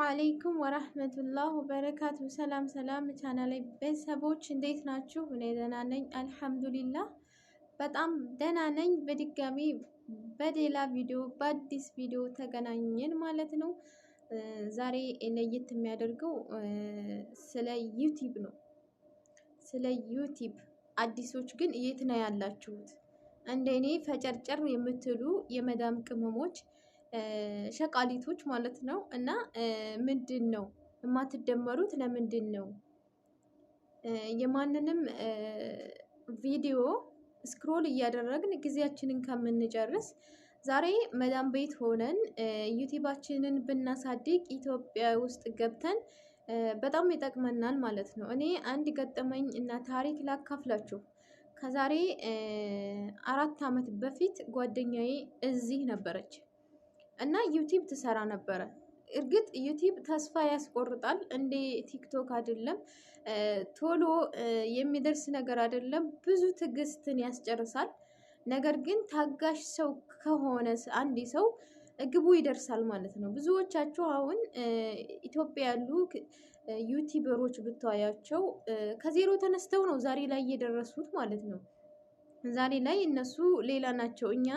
አለይኩም ወራህመቱላህ ወበረካቱ። ሰላም ቻናሌ ቤተሰቦች እንዴት ናችሁ? እኔ ደህና ነኝ አልሐምዱሊላህ፣ በጣም ደህና ነኝ። በድጋሚ በሌላ ቪዲዮ በአዲስ ቪዲዮ ተገናኘን ማለት ነው። ዛሬ ለየት የሚያደርገው ስለ ዩቲዩብ ነው። ስለ ዩቲዩብ አዲሶች ግን የት ነው ያላችሁት? እንደኔ ፈጨርጨር የምትሉ የመዳም ቅመሞች ሸቃሊቶች ማለት ነው። እና ምንድን ነው የማትደመሩት? ለምንድን ነው የማንንም ቪዲዮ ስክሮል እያደረግን ጊዜያችንን ከምንጨርስ ዛሬ መዳም ቤት ሆነን ዩቲዩባችንን ብናሳድግ ኢትዮጵያ ውስጥ ገብተን በጣም ይጠቅመናል ማለት ነው። እኔ አንድ ገጠመኝ እና ታሪክ ላካፍላችሁ። ከዛሬ 4 ዓመት በፊት ጓደኛዬ እዚህ ነበረች እና ዩቲዩብ ትሰራ ነበረ። እርግጥ ዩቲዩብ ተስፋ ያስቆርጣል፣ እንደ ቲክቶክ አይደለም፣ ቶሎ የሚደርስ ነገር አይደለም፣ ብዙ ትዕግስትን ያስጨርሳል። ነገር ግን ታጋሽ ሰው ከሆነ አንድ ሰው ግቡ ይደርሳል ማለት ነው። ብዙዎቻችሁ አሁን ኢትዮጵያ ያሉ ዩቲዩበሮች ብታያቸው ከዜሮ ተነስተው ነው ዛሬ ላይ የደረሱት ማለት ነው። ዛሬ ላይ እነሱ ሌላ ናቸው። እኛ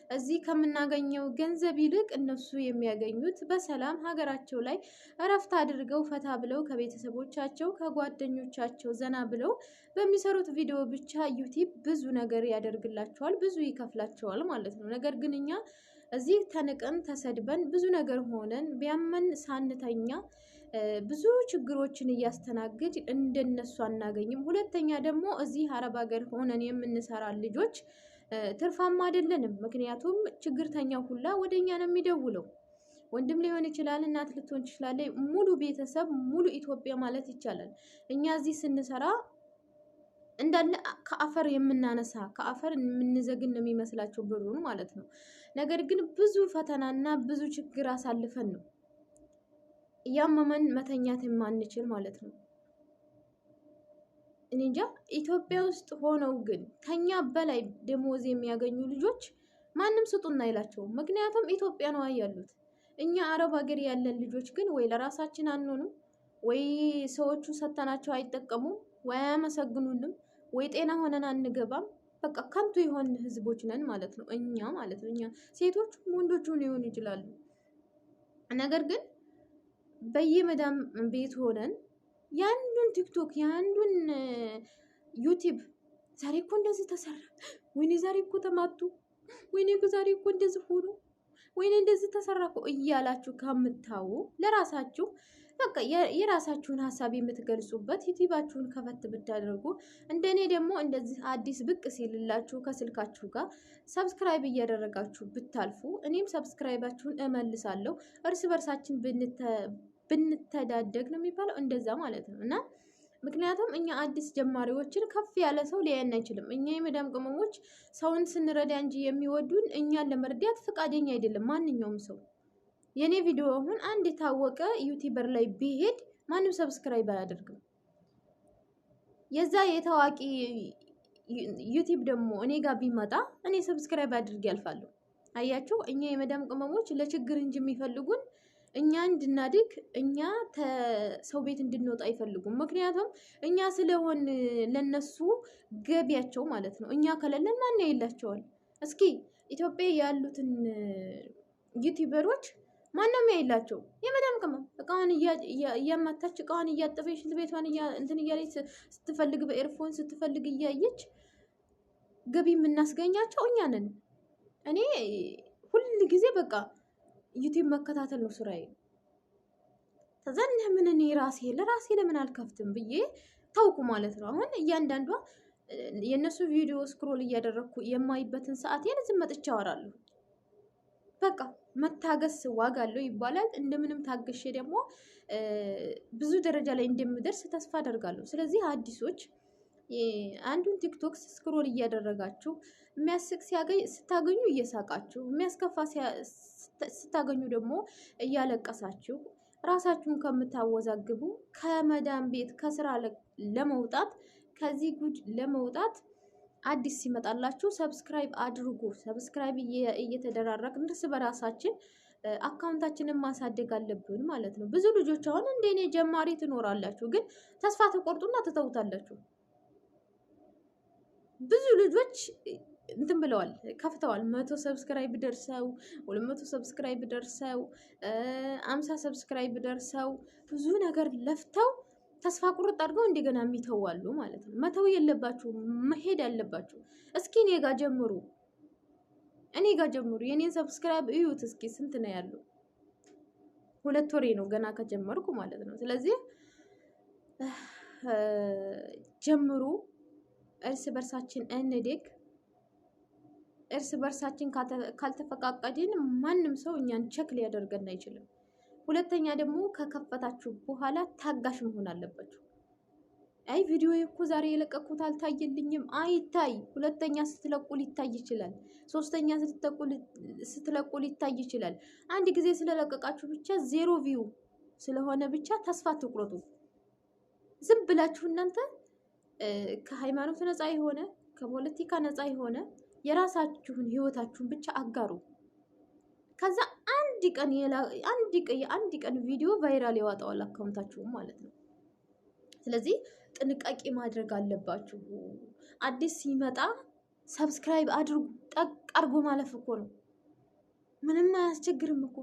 እዚህ ከምናገኘው ገንዘብ ይልቅ እነሱ የሚያገኙት በሰላም ሀገራቸው ላይ እረፍት አድርገው ፈታ ብለው ከቤተሰቦቻቸው ከጓደኞቻቸው ዘና ብለው በሚሰሩት ቪዲዮ ብቻ ዩቲዩብ ብዙ ነገር ያደርግላቸዋል፣ ብዙ ይከፍላቸዋል ማለት ነው። ነገር ግን እኛ እዚህ ተንቀን ተሰድበን ብዙ ነገር ሆነን ቢያመን ሳንተኛ ብዙ ችግሮችን እያስተናግድ እንደነሱ አናገኝም። ሁለተኛ ደግሞ እዚህ አረብ ሀገር ሆነን የምንሰራ ልጆች ትርፋማ አይደለንም። ምክንያቱም ችግርተኛ ሁላ ወደኛ ነው የሚደውለው። ወንድም ሊሆን ይችላል፣ እናት ልትሆን ትችላለች፣ ሙሉ ቤተሰብ ሙሉ ኢትዮጵያ ማለት ይቻላል። እኛ እዚህ ስንሰራ እንዳለ ከአፈር የምናነሳ ከአፈር የምንዘግን ነው የሚመስላቸው ብሩን ማለት ነው። ነገር ግን ብዙ ፈተናና ብዙ ችግር አሳልፈን ነው እያመመን መተኛት የማንችል ማለት ነው። እኔ እንጃ ኢትዮጵያ ውስጥ ሆነው ግን ከኛ በላይ ደሞዝ የሚያገኙ ልጆች ማንም ስጡና አይላቸውም። ምክንያቱም ኢትዮጵያ ነው ያሉት። እኛ አረብ ሀገር ያለን ልጆች ግን ወይ ለራሳችን አንሆንም፣ ወይ ሰዎቹ ሰተናቸው አይጠቀሙም፣ ወይ አያመሰግኑንም፣ ወይ ጤና ሆነን አንገባም። በቃ ከንቱ የሆን ህዝቦች ነን ማለት ነው እኛ ማለት ነው። እኛ ሴቶች ወንዶቹ ሊሆኑ ይችላሉ። ነገር ግን በየመዳም ቤት ሆነን ያንዱን ቲክቶክ ያንዱን ዩቲዩብ ዛሬ እኮ እንደዚህ ተሰራ፣ ወይኔ ዛሬ እኮ ተማቱ፣ ወይኔ ዛሬ እኮ እንደዚህ ሆኖ፣ ወይኔ እንደዚህ ተሰራ እኮ እያላችሁ ከምታው ለራሳችሁ በቃ የራሳችሁን ሀሳብ የምትገልጹበት ዩቲዩባችሁን ከፈት ብታደርጉ፣ እንደኔ ደግሞ እንደዚህ አዲስ ብቅ ሲልላችሁ ከስልካችሁ ጋር ሰብስክራይብ እያደረጋችሁ ብታልፉ እኔም ሰብስክራይባችሁን እመልሳለሁ። እርስ በርሳችን ብንተዳደግ ነው የሚባለው፣ እንደዛ ማለት ነው። እና ምክንያቱም እኛ አዲስ ጀማሪዎችን ከፍ ያለ ሰው ሊያየን አይችልም። እኛ የመዳም ቅመሞች ሰውን ስንረዳ እንጂ የሚወዱን እኛን ለመርዳት ፈቃደኛ አይደለም ማንኛውም ሰው። የኔ ቪዲዮ አሁን አንድ የታወቀ ዩቲዩበር ላይ ቢሄድ ማንም ሰብስክራይብ አያደርግም። የዛ የታዋቂ ዩቲዩብ ደግሞ እኔ ጋር ቢመጣ እኔ ሰብስክራይብ አድርጌ ያልፋለሁ። አያችሁ፣ እኛ የመዳም ቅመሞች ለችግር እንጂ የሚፈልጉን እኛ እንድናድግ እኛ ሰው ቤት እንድንወጣ አይፈልጉም። ምክንያቱም እኛ ስለሆን ለነሱ ገቢያቸው ማለት ነው። እኛ ከሌለን ማን ያይላቸዋል? እስኪ ኢትዮጵያ ያሉትን ዩቲዩበሮች ማንም ያይላቸው? የመዳም ቅመም እቃዋን እያማታች እቃዋን እያጠበች ሽንት ቤቷን እንትን እያለች ስትፈልግ በኤርፎን ስትፈልግ እያየች ገቢ የምናስገኛቸው እኛ ነን። እኔ ሁል ጊዜ በቃ ዩቲዩብ መከታተል ነው ስራዬ። ተዘን ምን እኔ ለራሴ ለምን አልከፍትም ብዬ ታውቁ ማለት ነው። አሁን እያንዳንዷ የነሱ ቪዲዮ ስክሮል እያደረኩ የማይበትን ሰዓት ዝም መጥቼ አወራለሁ። በቃ መታገስ ዋጋ አለው ይባላል። እንደምንም ታገሼ ደግሞ ብዙ ደረጃ ላይ እንደምደርስ ተስፋ አደርጋለሁ። ስለዚህ አዲሶች አንዱን ቲክቶክ ስክሮል እያደረጋችሁ የሚያስቅ ስታገኙ እየሳቃችሁ፣ የሚያስከፋ ስታገኙ ደግሞ እያለቀሳችሁ ራሳችሁን ከምታወዛግቡ ከመዳም ቤት ከስራ ለመውጣት ከዚህ ጉድ ለመውጣት አዲስ ሲመጣላችሁ ሰብስክራይብ አድርጉ። ሰብስክራይብ እየተደራረግን እርስ በራሳችን አካውንታችንን ማሳደግ አለብን ማለት ነው። ብዙ ልጆች አሁን እንደኔ ጀማሪ ትኖራላችሁ፣ ግን ተስፋ ተቆርጡና ትተውታላችሁ። ብዙ ልጆች እንትን ብለዋል ከፍተዋል 100 ሰብስክራይብ ደርሰው 200 ሰብስክራይብ ደርሰው 50 ሰብስክራይብ ደርሰው ብዙ ነገር ለፍተው ተስፋ ቁርጥ አድርገው እንደገና የሚተዋሉ ማለት ነው። መተው የለባችሁ፣ መሄድ ያለባችሁ። እስኪ እኔ ጋር ጀምሩ፣ እኔ ጋር ጀምሩ። የኔን ሰብስክራይብ እዩት እስኪ ስንት ነው ያለው? 2 ወሬ ነው ገና ከጀመርኩ ማለት ነው። ስለዚህ ጀምሩ፣ እርስ በርሳችን እንደግ። እርስ በርሳችን ካልተፈቃቀድን ማንም ሰው እኛን ቸክ ሊያደርገን አይችልም። ሁለተኛ ደግሞ ከከፈታችሁ በኋላ ታጋሽ መሆን አለባችሁ። አይ ቪዲዮ እኮ ዛሬ የለቀኩት አልታየልኝም፣ አይታይ። ሁለተኛ ስትለቁ ሊታይ ይችላል። ሶስተኛ ስትለቁ ሊታይ ይችላል። አንድ ጊዜ ስለለቀቃችሁ ብቻ 0 ቪው ስለሆነ ብቻ ተስፋ አትቁረጡ። ዝም ብላችሁ እናንተ ከሃይማኖት ነፃ የሆነ ከፖለቲካ ነፃ የሆነ የራሳችሁን ህይወታችሁን ብቻ አጋሩ። ከዛ አንድ ቀን ቪዲዮ ቫይራል ያወጣዋል አካውንታችሁ ማለት ነው። ስለዚህ ጥንቃቄ ማድረግ አለባችሁ። አዲስ ሲመጣ ሰብስክራይብ አድርጉ። ጠቅ አድርጎ ማለፍ እኮ ነው፣ ምንም አያስቸግርም እኮ።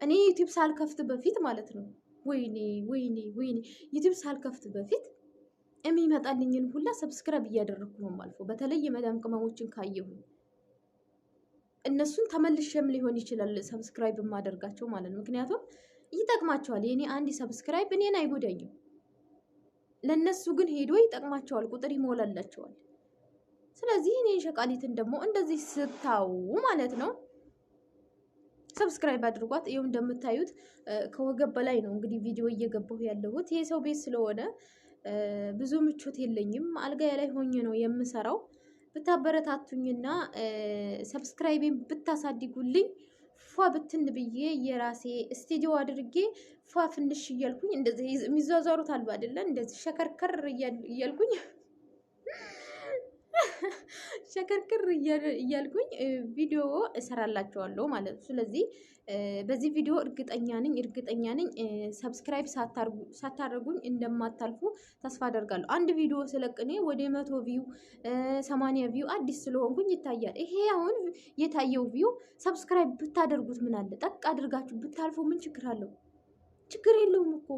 እኔ ዩቲዩብ ሳልከፍት በፊት ማለት ነው ወይኔ ዩቲዩብ ሳልከፍት በፊት የሚመጣልኝን ሁላ ሰብስክራይብ እያደረኩ ነው ማልፈው። በተለይ የመዳም ቅመሞችን ካየሁ እነሱን ተመልሼም ሊሆን ይችላል ሰብስክራይብ የማደርጋቸው ማለት ነው። ምክንያቱም ይጠቅማቸዋል። የኔ አንድ ሰብስክራይብ እኔን አይጎዳኝም፣ ለነሱ ግን ሄዶ ይጠቅማቸዋል፣ ቁጥር ይሞላላቸዋል። ስለዚህ እኔ ሸቃሊትን ደግሞ እንደዚህ ስታው ማለት ነው ሰብስክራይብ አድርጓት። ይኸው እንደምታዩት ከወገብ በላይ ነው እንግዲህ ቪዲዮ እየገባሁ ያለሁት። ይሄ ሰው ቤት ስለሆነ ብዙ ምቾት የለኝም። አልጋዬ ላይ ሆኜ ነው የምሰራው። ብታበረታቱኝና ሰብስክራይቤን ብታሳድጉልኝ ፏ ብትን ብዬ የራሴ ስቱዲዮ አድርጌ ፏ ፍንሽ እያልኩኝ እንደዚህ የሚዟዟሩት አሉ አይደለ? እንደዚህ ሸከርከር እያልኩኝ ሸከርከር እያልኩኝ ቪዲዮ እሰራላችኋለሁ ማለት ነው። ስለዚህ በዚህ ቪዲዮ እርግጠኛ ነኝ ሰብስክራይብ ሳታደርጉኝ እንደማታልፉ ተስፋ አደርጋለሁ። አንድ ቪዲዮ ስለቅኔ ወደ 100 ቪው 80 ቪው አዲስ ስለሆንኩኝ ይታያል። ይሄ አሁን የታየው ቪው ሰብስክራይብ ብታደርጉት ምን አለ? ጠቅ አድርጋችሁ ብታልፉ ምን ችግር አለው? ችግር የለውም እኮ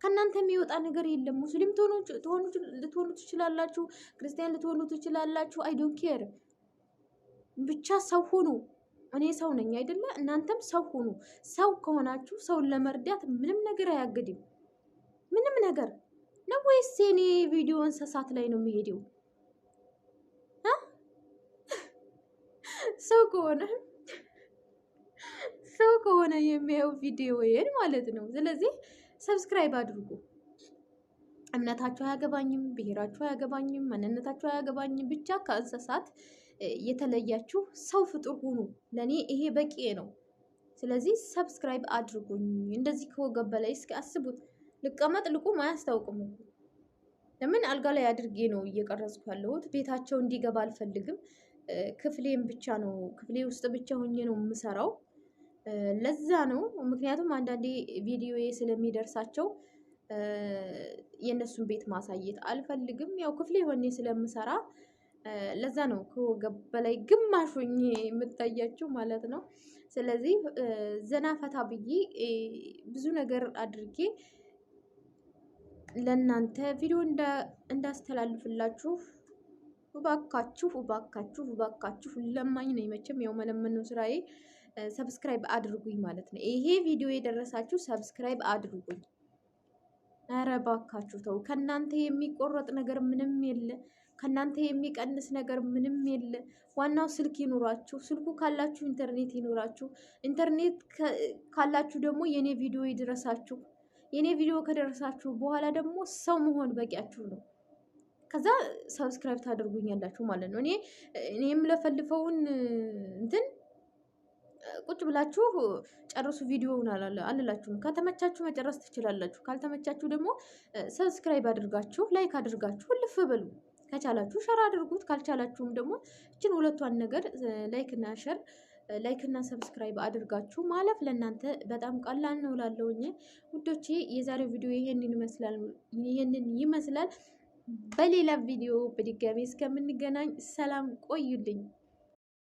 ከእናንተ የሚወጣ ነገር የለም። ሙስሊም ልትሆኑ ትችላላችሁ፣ ክርስቲያን ልትሆኑ ትችላላችሁ። አይ ዶንት ኬር። ብቻ ሰው ሁኑ። እኔ ሰው ነኝ አይደለ? እናንተም ሰው ሁኑ። ሰው ከሆናችሁ ሰውን ለመርዳት ምንም ነገር አያግድም። ምንም ነገር ነው። ወይስ የኔ ቪዲዮ እንስሳት ላይ ነው የሚሄደው? ሰው ከሆነ የሚያየው ቪዲዮዬን ማለት ነው። ስለዚህ ሰብስክራይብ አድርጉ። እምነታችሁ አያገባኝም፣ ብሔራችሁ አያገባኝም፣ ማንነታችሁ አያገባኝም። ብቻ ከእንስሳት የተለያችሁ ሰው ፍጡር ሁኑ። ለኔ ይሄ በቂ ነው። ስለዚህ ሰብስክራይብ አድርጉኝ። እንደዚህ ከወገብ በላይ እስኪ አስቡት። ልቀመጥ ልቁም አያስታውቅም። ለምን አልጋ ላይ አድርጌ ነው እየቀረጽኩ ያለሁት። ቤታቸው እንዲገባ አልፈልግም። ክፍሌም ብቻ ነው፣ ክፍሌ ውስጥ ብቻ ሆኜ ነው የምሰራው። ለዛ ነው። ምክንያቱም አንዳንዴ ቪዲዮዬ ስለሚደርሳቸው የእነሱን ቤት ማሳየት አልፈልግም። ያው ክፍሌ ሆኜ ስለምሰራ ለዛ ነው ከወገብ በላይ ግማሽ ሆኜ የምታያቸው ማለት ነው። ስለዚህ ዘና ፈታ ብዬ ብዙ ነገር አድርጌ ለእናንተ ቪዲዮ እንዳስተላልፍላችሁ እባካችሁ ለማኝ ነኝ። መቼም ያው መለመን ነው ስራዬ። ሰብስክራይብ አድርጉኝ ማለት ነው። ይሄ ቪዲዮ የደረሳችሁ ሰብስክራይብ አድርጉኝ። ኧረ እባካችሁ ተው። ከእናንተ የሚቆረጥ ነገር ምንም የለ። ከእናንተ የሚቀንስ ነገር ምንም የለ። ዋናው ስልክ ይኑራችሁ። ስልኩ ካላችሁ ኢንተርኔት ይኑራችሁ። ኢንተርኔት ካላችሁ ደግሞ የኔ ቪዲዮ ይድረሳችሁ። የኔ ቪዲዮ ከደረሳችሁ በኋላ ደግሞ ሰው መሆን በቂያችሁ ነው። ከዛ ሰብስክራይብ ታደርጉኛላችሁ ማለት ነው። እኔ የምለፈልፈውን እንትን ቁጭ ብላችሁ ጨርሱ ቪዲዮውን አልላችሁም። ከተመቻችሁ መጨረስ ትችላላችሁ። ካልተመቻችሁ ደግሞ ሰብስክራይብ አድርጋችሁ ላይክ አድርጋችሁ ልፍ በሉ። ከቻላችሁ ሸር አድርጉት። ካልቻላችሁም ደግሞ እችን ሁለቷን ነገር ላይክ እና ሸር ላይክ እና ሰብስክራይብ አድርጋችሁ ማለፍ ለእናንተ በጣም ቀላል ነው እላለሁኝ ውዶቼ። የዛሬው ቪዲዮ ይሄንን ይመስላል። በሌላ ቪዲዮ በድጋሚ እስከምንገናኝ ሰላም ቆዩልኝ።